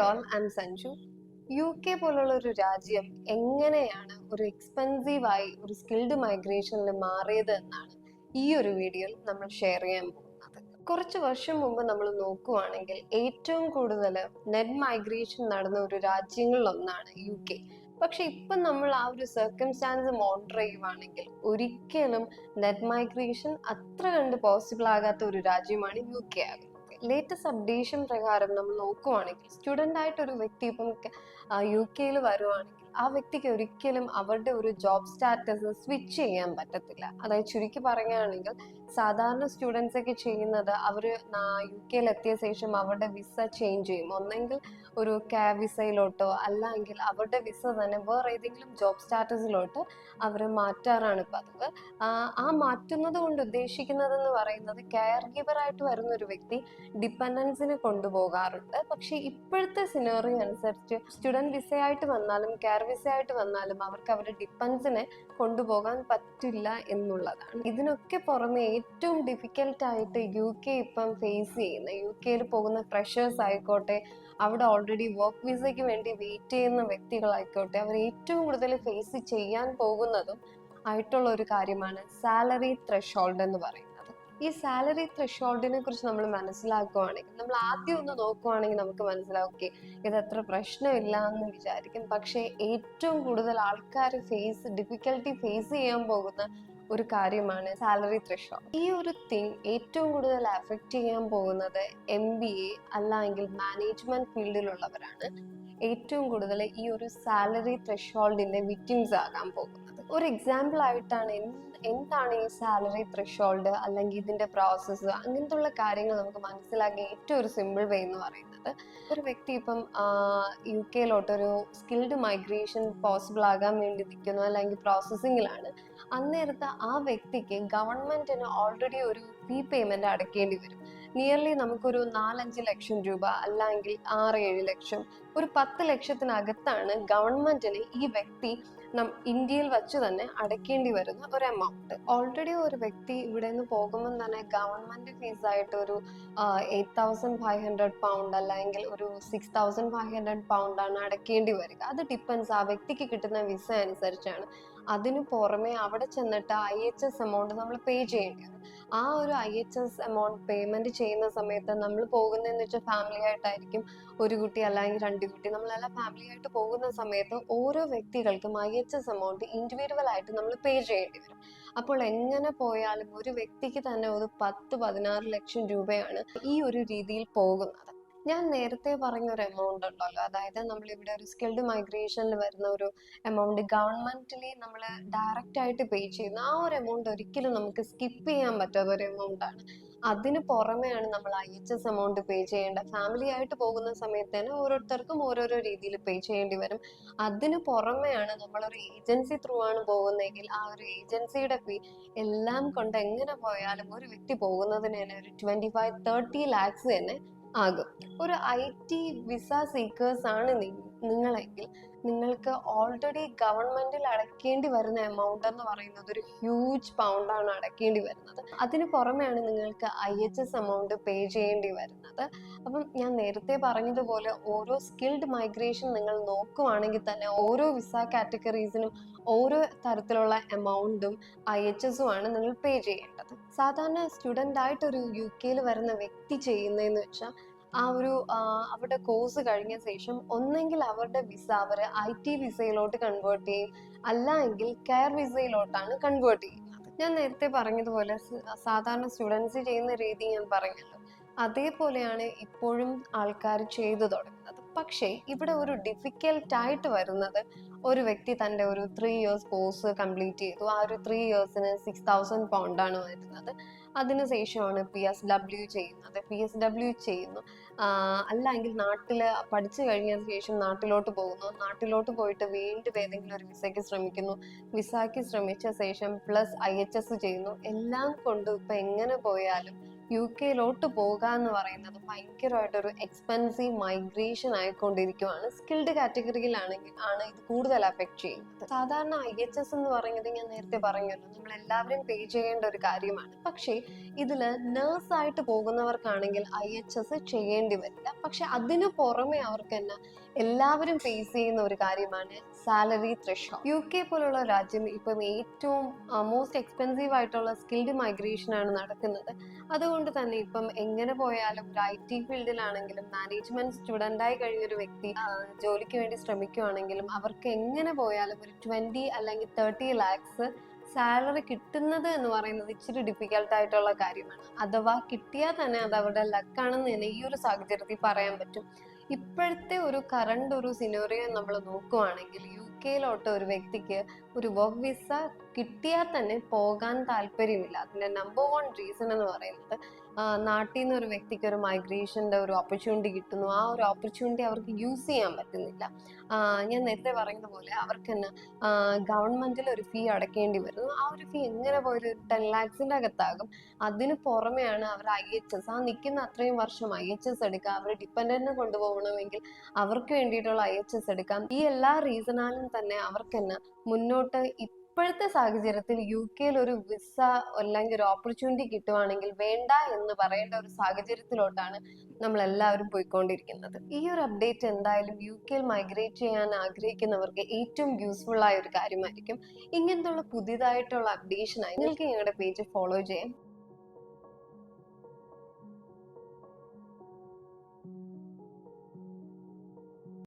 All, I M Sanju. UK പോലുള്ള ഒരു രാജ്യം എങ്ങനെയാണ് ഒരു എക്സ്പെൻസീവായി ഒരു സ്കിൽഡ് മൈഗ്രേഷനിൽ മാറിയത് എന്നാണ് ഈ ഒരു വീഡിയോയിൽ നമ്മൾ ഷെയർ ചെയ്യാൻ പോകുന്നത്. കുറച്ച് വർഷം മുമ്പ് നമ്മൾ നോക്കുവാണെങ്കിൽ ഏറ്റവും കൂടുതൽ നെറ്റ് മൈഗ്രേഷൻ നടന്ന ഒരു രാജ്യങ്ങളിലൊന്നാണ് UK. പക്ഷെ ഇപ്പം നമ്മൾ ആ ഒരു സർക്കംസ്റ്റാൻസ് മോണിറ്റർ ചെയ്യുവാണെങ്കിൽ ഒരിക്കലും നെറ്റ് മൈഗ്രേഷൻ അത്ര കണ്ട് പോസിബിൾ ആകാത്ത ഒരു രാജ്യമാണ് UK ആകുന്നത്. ലേറ്റസ്റ്റ് അപ്ഡേഷൻ പ്രകാരം നമ്മൾ നോക്കുവാണെങ്കിൽ സ്റ്റുഡൻ്റ് ആയിട്ട് ഒരു വ്യക്തി ഇപ്പം UK വരുവാണെങ്കിൽ ആ വ്യക്തിക്ക് ഒരിക്കലും അവരുടെ ഒരു ജോബ് സ്റ്റാറ്റസ് സ്വിച്ച് ചെയ്യാൻ പറ്റത്തില്ല. അതായത് ചുരുക്കി പറയുകയാണെങ്കിൽ സാധാരണ സ്റ്റുഡൻസ് ഒക്കെ ചെയ്യുന്നത് അവർ UK എത്തിയ ശേഷം അവരുടെ വിസ ചേഞ്ച് ചെയ്യും. ഒന്നെങ്കിൽ ഒരു വിസയിലോട്ടോ അല്ലെങ്കിൽ അവരുടെ വിസ തന്നെ വേറെ ഏതെങ്കിലും ജോബ് സ്റ്റാറ്റസിലോട്ട് അവർ മാറ്റാറാണ് പതിവ്. ആ മാറ്റുന്നത് കൊണ്ട് ഉദ്ദേശിക്കുന്നതെന്ന് പറയുന്നത് കെയർ ഗിവർ ആയിട്ട് വരുന്ന ഒരു വ്യക്തി ഡിപ്പെൻഡൻസിനെ കൊണ്ടുപോകാറുണ്ട്. പക്ഷെ ഇപ്പോഴത്തെ സിനറിയോ അനുസരിച്ച് സ്റ്റുഡൻറ് വിസയായിട്ട് വന്നാലും കെയർ വിസയായിട്ട് വന്നാലും അവർക്ക് അവരുടെ ഡിപ്പെൻസിനെ കൊണ്ടുപോകാൻ പറ്റില്ല എന്നുള്ളതാണ്. ഇതിനൊക്കെ പുറമെ ഏറ്റവും ഡിഫിക്കൽട്ടായിട്ട് UK ഇപ്പം ഫേസ് ചെയ്യുന്ന UK പോകുന്ന ഫ്രഷേഴ്സ് ആയിക്കോട്ടെ, അവിടെ ഓൾറെഡി വർക്ക് വിസയ്ക്ക് വേണ്ടി വെയിറ്റ് ചെയ്യുന്ന വ്യക്തികളായിക്കോട്ടെ, അവർ ഏറ്റവും കൂടുതൽ ഫേസ് ചെയ്യാൻ പോകുന്നതും ആയിട്ടുള്ള ഒരു കാര്യമാണ് സാലറി ത്രെഷോൾഡ് എന്ന് പറയുന്നത്. ഈ സാലറി ത്രെഷോൾഡിനെ കുറിച്ച് നമ്മൾ മനസ്സിലാക്കുകയാണെങ്കിൽ, നമ്മൾ ആദ്യം ഒന്ന് നോക്കുവാണെങ്കിൽ നമുക്ക് മനസ്സിലാവും ഓക്കെ ഇത് അത്ര പ്രശ്നമില്ല എന്ന് വിചാരിക്കും. പക്ഷേ ഏറ്റവും കൂടുതൽ ആൾക്കാർ ഡിഫിക്കൽട്ടി ഫേസ് ചെയ്യാൻ പോകുന്ന ഒരു കാര്യമാണ് സാലറി ത്രെഷോൾഡ്. ഈ ഒരു ഏറ്റവും കൂടുതൽ അഫക്റ്റ് ചെയ്യാൻ പോകുന്നത് MBA അല്ലെങ്കിൽ മാനേജ്മെന്റ് ഫീൽഡിലുള്ളവരാണ് ഏറ്റവും കൂടുതൽ ഈ ഒരു സാലറി ത്രെഷോൾഡിന്റെ വിക്ടിംസ് ആകാൻ പോകുന്നത്. ഒരു എക്സാമ്പിൾ ആയിട്ടാണ് എന്താണ് ഈ സാലറി ത്രെഷോൾഡ് അല്ലെങ്കിൽ ഇതിന്റെ പ്രോസസ്സ്, അങ്ങനത്തെ കാര്യങ്ങൾ നമുക്ക് മനസ്സിലാക്കിയ ഏറ്റവും ഒരു സിമ്പിൾ വേ എന്ന് പറയുന്നത്, ഒരു വ്യക്തി ഇപ്പം UK ഒരു സ്കിൽഡ് മൈഗ്രേഷൻ പോസിബിൾ ആകാൻ വേണ്ടി നിൽക്കുന്നു അല്ലെങ്കിൽ പ്രോസസ്സിങ്ങിലാണ്. അന്നേരത്തെ ആ വ്യക്തിക്ക് ഗവൺമെന്റിന് ഓൾറെഡി ഒരു ഫീ പേയ്മെന്റ് അടയ്ക്കേണ്ടി വരും. നിയർലി നമുക്കൊരു 4-5 ലക്ഷം രൂപ അല്ലെങ്കിൽ 6-7 ലക്ഷം, ഒരു 10 ലക്ഷത്തിനകത്താണ് ഗവൺമെന്റിന് ഈ വ്യക്തി ഇന്ത്യയിൽ വച്ച് തന്നെ അടയ്ക്കേണ്ടി വരുന്ന ഒരു എമൗണ്ട്. ഓൾറെഡി ഒരു വ്യക്തി ഇവിടെ നിന്ന് പോകുമ്പോൾ തന്നെ ഗവൺമെന്റ് ഫീസായിട്ട് ഒരു 8,500 പൗണ്ട് അല്ലെങ്കിൽ ഒരു 6,500 പൗണ്ടാണ് അടയ്ക്കേണ്ടി വരിക. അത് ഡിപ്പെൻസ് ആ വ്യക്തിക്ക് കിട്ടുന്ന വിസ അനുസരിച്ചാണ്. അതിനു പുറമെ അവിടെ ചെന്നിട്ട് IHS എമൗണ്ട് നമ്മൾ പേ ചെയ്യേണ്ടി വരും. ആ ഒരു IHS എമൗണ്ട് പേയ്മെന്റ് ചെയ്യുന്ന സമയത്ത് നമ്മൾ പോകുന്നതെന്ന് വെച്ചാൽ ഫാമിലി ആയിട്ടായിരിക്കും, ഒരു കുട്ടി അല്ലെങ്കിൽ 2 കുട്ടി, നമ്മളെല്ലാം ഫാമിലി ആയിട്ട് പോകുന്ന സമയത്ത് ഓരോ വ്യക്തികൾക്കും IHS എമൗണ്ട് ഇൻഡിവിജ്വൽ ആയിട്ട് നമ്മൾ പേ ചെയ്യേണ്ടി വരും. അപ്പോൾ എങ്ങനെ പോയാലും ഒരു വ്യക്തിക്ക് തന്നെ ഒരു 10-16 ലക്ഷം രൂപയാണ് ഈ ഒരു രീതിയിൽ പോകുന്നത്. ഞാൻ നേരത്തെ പറഞ്ഞ ഒരു എമൗണ്ട് ഉണ്ടല്ലോ, അതായത് നമ്മളിവിടെ ഒരു സ്കിൽഡ് മൈഗ്രേഷനിൽ വരുന്ന ഒരു എമൗണ്ട് ഗവൺമെന്റിലി നമ്മൾ ഡയറക്റ്റ് ആയിട്ട് പേ ചെയ്യുന്ന ആ ഒരു എമൗണ്ട് ഒരിക്കലും നമുക്ക് സ്കിപ്പ് ചെയ്യാൻ പറ്റാത്ത ഒരു എമൗണ്ട് ആണ്. അതിന് പുറമെയാണ് നമ്മൾ IHS എമൗണ്ട് പേ ചെയ്യേണ്ട. ഫാമിലി ആയിട്ട് പോകുന്ന സമയത്ത് തന്നെ ഓരോരുത്തർക്കും ഓരോരോ രീതിയിൽ പേ ചെയ്യേണ്ടി വരും. അതിന് പുറമെയാണ് നമ്മളൊരു ഏജൻസി ത്രൂ ആണ് പോകുന്നതെങ്കിൽ ആ ഒരു ഏജൻസിയുടെ ഫീ എല്ലാം കൊണ്ട് എങ്ങനെ പോയാലും ഒരു വ്യക്തി പോകുന്നതിന് തന്നെ ഒരു 25-30 ലാക്സ് തന്നെ ആകും. ഒരു IT വിസ സീക്കേഴ്സ് ആണ് നിങ്ങളെങ്കിൽ നിങ്ങൾക്ക് ഓൾറെഡി ഗവൺമെന്റിൽ അടയ്ക്കേണ്ടി വരുന്ന എമൗണ്ട് എന്ന് പറയുന്നത് ഒരു ഹ്യൂജ് പൗണ്ടാണ് അടയ്ക്കേണ്ടി വരുന്നത്. അതിന് പുറമെയാണ് നിങ്ങൾക്ക് IHS എമൗണ്ട് പേ ചെയ്യേണ്ടി വരുന്നത്. അപ്പം ഞാൻ നേരത്തെ പറഞ്ഞതുപോലെ ഓരോ സ്കിൽഡ് മൈഗ്രേഷൻ നിങ്ങൾ നോക്കുവാണെങ്കിൽ തന്നെ ഓരോ വിസ കാറ്റഗറീസിനും ഓരോ തരത്തിലുള്ള എമൗണ്ടും IHS ആണ് നിങ്ങൾ പേ ചെയ്യേണ്ടത്. സാധാരണ സ്റ്റുഡൻ്റ് ആയിട്ടൊരു UK വരുന്ന വ്യക്തി ചെയ്യുന്നതെന്ന് വെച്ചാൽ അവരുടെ കോഴ്സ് കഴിഞ്ഞ ശേഷം ഒന്നെങ്കിൽ അവരുടെ വിസ അവർ IT വിസയിലോട്ട് കൺവേർട്ട് ചെയ്യും, അല്ലെങ്കിൽ കെയർ വിസയിലോട്ടാണ് കൺവേർട്ട് ചെയ്യുന്നത്. ഞാൻ നേരത്തെ പറഞ്ഞതുപോലെ സാധാരണ സ്റ്റുഡൻസ് ചെയ്യുന്ന രീതി ഞാൻ പറഞ്ഞല്ലോ, അതേപോലെയാണ് ഇപ്പോഴും ആൾക്കാർ ചെയ്തു തുടങ്ങുന്നത്. പക്ഷേ ഇവിടെ ഒരു ഡിഫിക്കൽട്ടായിട്ട് വരുന്നത്, ഒരു വ്യക്തി തൻ്റെ ഒരു 3 years കോഴ്സ് കംപ്ലീറ്റ് ചെയ്തു. ആ ഒരു 3 yearsന് 6,000 പൗണ്ടാണ് വരുന്നത്. അതിനുശേഷമാണ് PSW ചെയ്യുന്നത്. PSW ചെയ്യുന്നു, അല്ലെങ്കിൽ നാട്ടിൽ പഠിച്ചു കഴിഞ്ഞ ശേഷം നാട്ടിലോട്ട് പോകുന്നു. നാട്ടിലോട്ട് പോയിട്ട് വീണ്ടും ഏതെങ്കിലും ഒരു വിസയ്ക്ക് ശ്രമിക്കുന്നു. വിസയ്ക്ക് ശ്രമിച്ച ശേഷം പ്ലസ് IHS ചെയ്യുന്നു. എല്ലാം കൊണ്ട് ഇപ്പം എങ്ങനെ പോയാലും UK പോകാന്ന് പറയുന്നത് ഭയങ്കരമായിട്ടൊരു എക്സ്പെൻസീവ് മൈഗ്രേഷൻ ആയിക്കൊണ്ടിരിക്കുവാണ്. സ്കിൽഡ് കാറ്റഗറിയിലാണെങ്കിൽ ഇത് കൂടുതൽ അഫക്ട് ചെയ്യുന്നത്. സാധാരണ IHS എന്ന് പറയുന്നത് ഞാൻ നേരത്തെ പറഞ്ഞല്ലോ, നമ്മൾ എല്ലാവരും പേ ചെയ്യേണ്ട ഒരു കാര്യമാണ്. പക്ഷേ ഇതില് നേഴ്സായിട്ട് പോകുന്നവർക്കാണെങ്കിൽ IHS ചെയ്യേണ്ടി വരില്ല. പക്ഷെ അതിനു പുറമെ അവർക്ക് തന്നെ എല്ലാവരും ഫേസ് ചെയ്യുന്ന ഒരു കാര്യമാണ് സാലറി ത്രെഷോൾഡ്. UK പോലുള്ള രാജ്യം ഇപ്പം ഏറ്റവും മോസ്റ്റ് എക്സ്പെൻസീവ് ആയിട്ടുള്ള സ്കിൽഡ് മൈഗ്രേഷൻ ആണ് നടക്കുന്നത്. അതുകൊണ്ട് തന്നെ ഇപ്പം എങ്ങനെ പോയാലും ഒരു IT ഫീൽഡിലാണെങ്കിലും മാനേജ്മെന്റ് സ്റ്റുഡൻ്റായി കഴിഞ്ഞൊരു വ്യക്തി ജോലിക്ക് വേണ്ടി ശ്രമിക്കുകയാണെങ്കിലും അവർക്ക് എങ്ങനെ പോയാലും ഒരു 20 അല്ലെങ്കിൽ 30 lakhs സാലറി കിട്ടുന്നത് എന്ന് പറയുന്നത് ഇച്ചിരി ഡിഫിക്കൽട്ട് ആയിട്ടുള്ള കാര്യമാണ്. അഥവാ കിട്ടിയാൽ തന്നെ അത് അവരുടെ ലക്കാണെന്ന് തന്നെ ഈ ഒരു സാഹചര്യത്തിൽ പറയാൻ പറ്റും. ഇപ്പോഴത്തെ ഒരു കറണ്ട് ഒരു സിനോറിയോ നമ്മൾ നോക്കുവാണെങ്കിൽ UK ഒരു വ്യക്തിക്ക് ഒരു വർക്ക് വിസ കിട്ടിയാൽ തന്നെ പോകാൻ താല്പര്യമില്ല. അതിന്റെ നമ്പർ 1 റീസൺ എന്ന് പറയുന്നത് നാട്ടിൽ നിന്ന് ഒരു വ്യക്തിക്ക് ഒരു മൈഗ്രേഷന്റെ ഒരു ഓപ്പർച്യൂണിറ്റി കിട്ടുന്നു, ആ ഒരു ഓപ്പർച്യൂണിറ്റി അവർക്ക് യൂസ് ചെയ്യാൻ പറ്റുന്നില്ല. ഞാൻ നേരത്തെ പറയുന്ന പോലെ അവർക്ക് തന്നെ ഗവൺമെന്റിൽ ഒരു ഫീ അടയ്ക്കേണ്ടി വരുന്നു. ആ ഒരു ഫീ എങ്ങനെ പോയൊരു 10 lakhsന്റെ അകത്താകും. അതിന് പുറമെയാണ് അവർ IHS നിൽക്കുന്ന അത്രയും വർഷം IHS എടുക്കുക, അവർ ഡിപ്പെൻഡന്റിനെ കൊണ്ടുപോകണമെങ്കിൽ അവർക്ക് വേണ്ടിയിട്ടുള്ള IHS എടുക്കാം. ഈ എല്ലാ റീസണാലും തന്നെ അവർക്ക് തന്നെ മുന്നോട്ട് ഇപ്പോഴത്തെ സാഹചര്യത്തിൽ UK ഒരു വിസ അല്ലെങ്കിൽ ഒരു ഓപ്പർച്യൂണിറ്റി കിട്ടുവാണെങ്കിൽ വേണ്ട എന്ന് പറയേണ്ട ഒരു സാഹചര്യത്തിലോട്ടാണ് നമ്മൾ എല്ലാവരും പോയിക്കൊണ്ടിരിക്കുന്നത്. ഈ ഒരു അപ്ഡേറ്റ് എന്തായാലും UK മൈഗ്രേറ്റ് ചെയ്യാൻ ആഗ്രഹിക്കുന്നവർക്ക് ഏറ്റവും യൂസ്ഫുൾ ആയ ഒരു കാര്യമായിരിക്കും. ഇങ്ങനത്തെ പുതിയതായിട്ടുള്ള അപ്ഡേഷനായി നിങ്ങൾക്ക് ഞങ്ങളുടെ പേജ് ഫോളോ ചെയ്യാം.